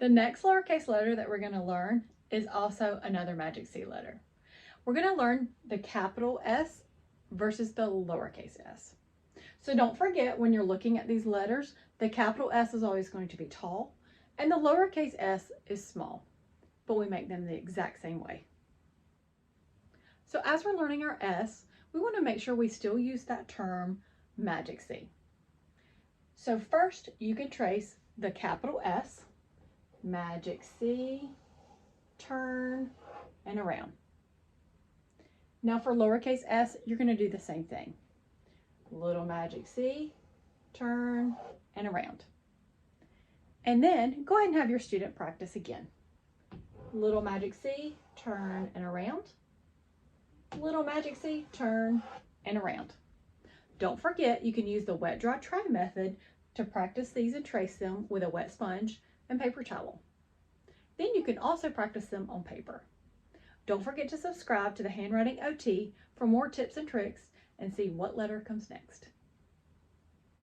The next lowercase letter that we're going to learn is also another magic C letter. We're going to learn the capital S versus the lowercase s. So don't forget, when you're looking at these letters, the capital S is always going to be tall and the lowercase s is small, but we make them the exact same way. So as we're learning our S, we want to make sure we still use that term magic C. So first you can trace the capital S, magic C, turn, and around. Now for lowercase s, you're going to do the same thing. Little magic C, turn, and around. And then go ahead and have your student practice again. Little magic C, turn, and around. Little magic C, turn, and around. Don't forget, you can use the wet, dry, try method to practice these and trace them with a wet sponge and paper towel. Then you can also practice them on paper. Don't forget to subscribe to the Handwriting OT for more tips and tricks and see what letter comes next.